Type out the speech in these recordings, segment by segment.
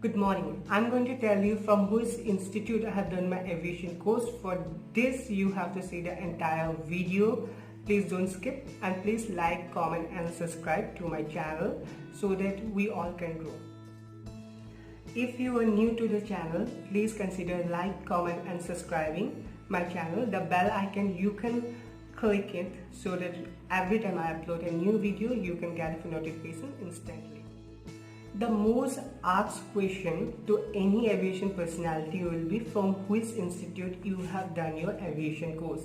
Good morning. I'm going to tell you from which institute I have done my aviation course. For this, you have to see the entire video. Please don't skip and please like, comment and subscribe to my channel so that we all can grow. If you are new to the channel, please consider like, comment and subscribing my channel. The bell icon, you can click it so that every time I upload a new video, you can get a notification instantly. The most asked question to any aviation personality will be from which institute you have done your aviation course.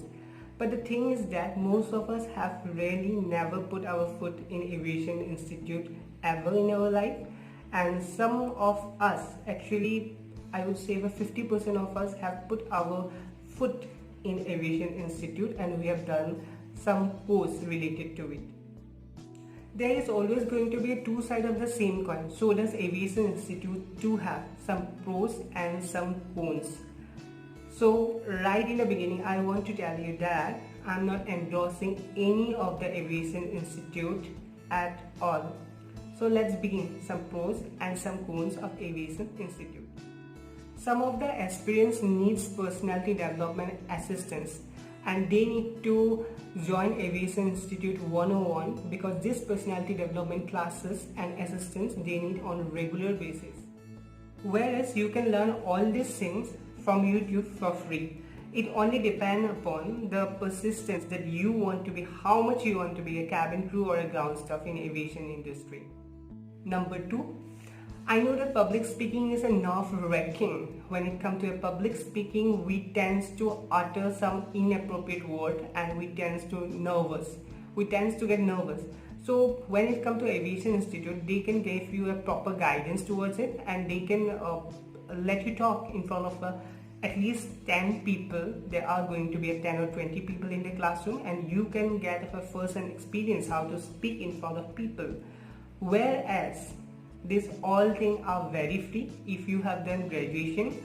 But the thing is that most of us have really never put our foot in aviation institute ever in our life, and some of us, actually I would say that 50% of us have put our foot in aviation institute and we have done some course related to it. There is always going to be a two sides of the same coin. So does Aviation Institute too have some pros and some cons. So right in the beginning, I want to tell you that I'm not endorsing any of the Aviation Institute at all. So let's begin some pros and some cons of Aviation Institute. Some of the aspirants needs personality development assistance, and they need to join Aviation Institute 101 because this personality development classes and assistance they need on a regular basis. Whereas you can learn all these things from YouTube for free. It only depends upon the persistence that you want to be, how much you want to be a cabin crew or a ground staff in aviation industry. Number 2, I know that public speaking is a nerve-wracking. When it comes to a public speaking, we tend to utter some inappropriate word and we tend to get nervous. So when it comes to Aviation Institute, they can give you a proper guidance towards it, and they can let you talk in front of at least 10 people. There are going to be 10 or 20 people in the classroom, and you can get a first-hand experience how to speak in front of people. Whereas these all things are very free. If you have done graduation,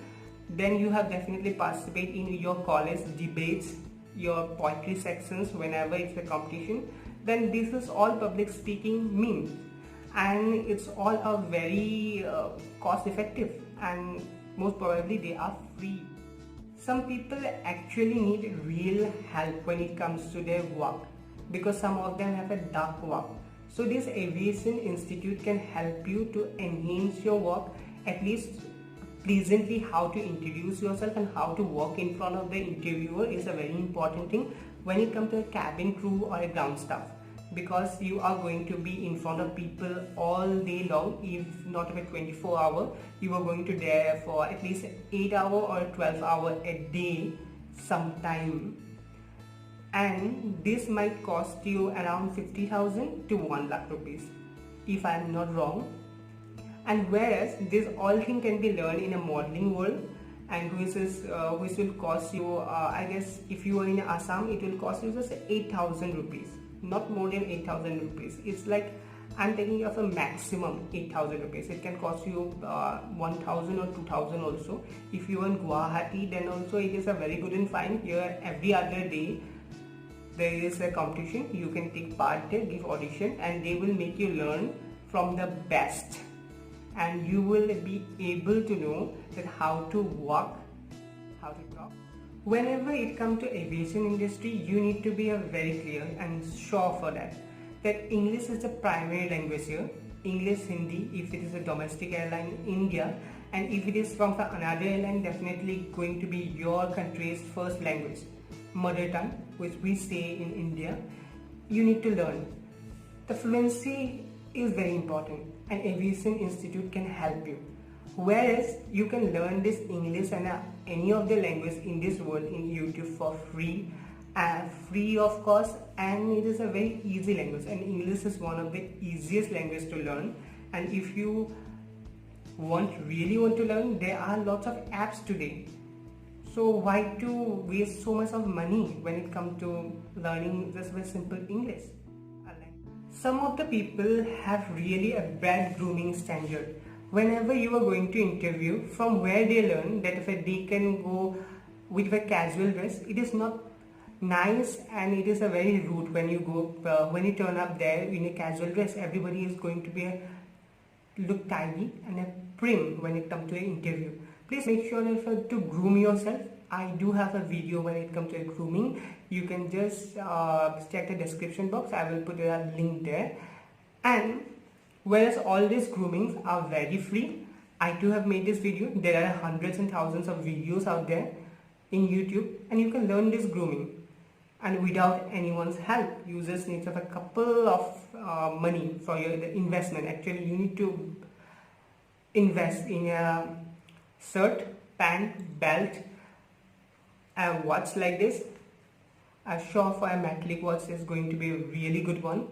then you have definitely participated in your college debates, your poetry sections whenever it's a competition. Then this is all public speaking means, and it's all are very cost effective, and most probably they are free. Some people actually need real help when it comes to their work because some of them have a dark work. So this Aviation Institute can help you to enhance your work, at least pleasantly. How to introduce yourself and how to walk in front of the interviewer is a very important thing when it comes to a cabin crew or a ground staff, because you are going to be in front of people all day long. If not about 24 hours, you are going to there for at least 8 hours or 12 hours a day sometime, and this might cost you around 50,000 to 1 lakh rupees if I am not wrong. And whereas this all thing can be learned in a modeling world, and which will cost you I guess if you are in Assam, it will cost you just 8,000 rupees, not more than 8,000 rupees. It's like I'm taking of a maximum 8,000 rupees. It can cost you 1,000 or 2,000 also. If you are in Guwahati, then also it is a very good and fine. Here every other day there is a competition, you can take part there, give audition, and they will make you learn from the best, and you will be able to know that how to walk, how to talk. Whenever it comes to aviation industry, you need to be very clear and sure for that English is the primary language here. English, Hindi if it is a domestic airline in India, and if it is from another airline, definitely going to be your country's first language, mother tongue, which we say in India. You need to learn. The fluency is very important, and Aviation Institute can help you. Whereas you can learn this English and any of the language in this world in YouTube for free, free of cost, and it is a very easy language, and English is one of the easiest language to learn. And if you really want to learn, there are lots of apps today. So why to waste so much of money when it comes to learning just very simple English? Some of the people have really a bad grooming standard. Whenever you are going to interview, from where they learn that if they can go with a casual dress, it is not nice, and it is a very rude when you go when you turn up there in a casual dress. Everybody is going to be look tidy and prim when it comes to an interview. Please make sure that to groom yourself. I do have a video when it comes to grooming. You can just check the description box. I will put a link there. And whereas all these groomings are very free, I too have made this video. There are hundreds and thousands of videos out there in YouTube, and you can learn this grooming, and without anyone's help. You just need to have a couple of money for your investment. Actually, you need to invest in a shirt, pant, belt, a watch like this. A sure for a metallic watch is going to be a really good one,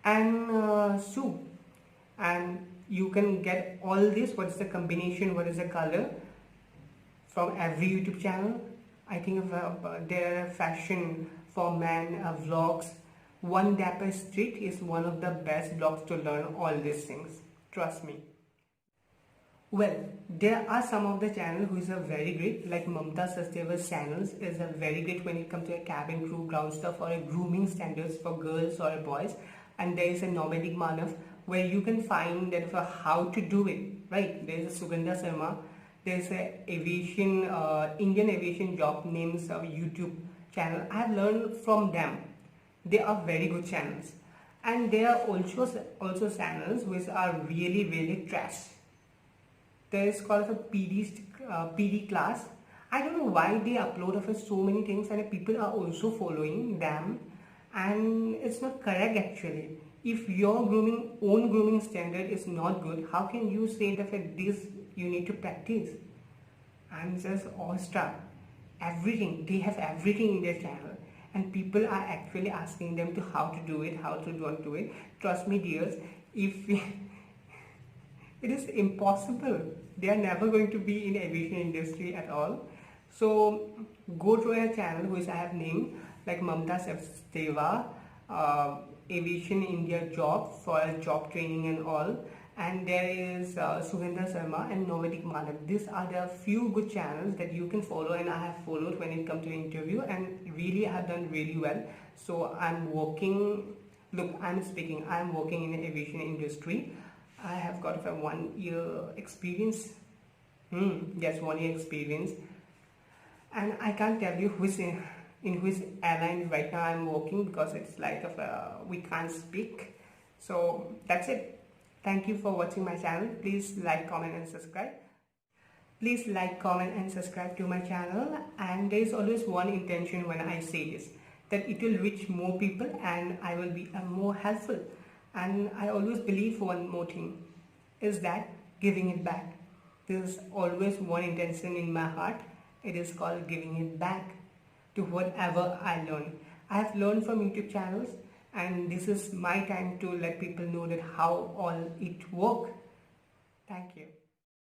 and shoe. And you can get all this. What is the combination? What is the color? From every YouTube channel. I think there are fashion for men vlogs. One Dapper Street is one of the best blogs to learn all these things. Trust me. Well, there are some of the channels who is a very great, like Mamta Sachdeva's channels is a very great when it comes to a cabin crew, ground stuff, or a grooming standards for girls or boys. And there is a Nomadic Manav where you can find that for how to do it, right? There is a Sugandha Sharma. There is a aviation, Indian aviation job names YouTube channel. I have learned from them. They are very good channels, and there are also channels which are really trash. There is called a PD class. I don't know why they upload of so many things, and people are also following them, and it's not correct actually. If your own grooming standard is not good, how can you say that this you need to practice? I'm just awestruck. Everything, they have everything in their channel, and people are actually asking them to how to do it, how to don't do it. Trust me dears, if it is impossible. They are never going to be in aviation industry at all. So go to a channel which I have named, like Mamta Sachdeva, Aviation India Job for job training and all. And there is Sugandha Sharma and Nomadic Manav. These are the few good channels that you can follow, and I have followed when it comes to interview, and really I have done really well. So I'm working, look, I'm working in the aviation industry. I have got a 1 year experience. Yes, 1 year experience. And I can't tell you in which airline right now I'm working, because it's like we can't speak. So that's it. Thank you for watching my channel. Please like, comment and subscribe. Please like, comment and subscribe to my channel. And there is always one intention when I say this, that it will reach more people and I will be more helpful. And I always believe one more thing, is that giving it back. There's always one intention in my heart. It is called giving it back to whatever I learn. I have learned from YouTube channels, and this is my time to let people know that how all it works. Thank you.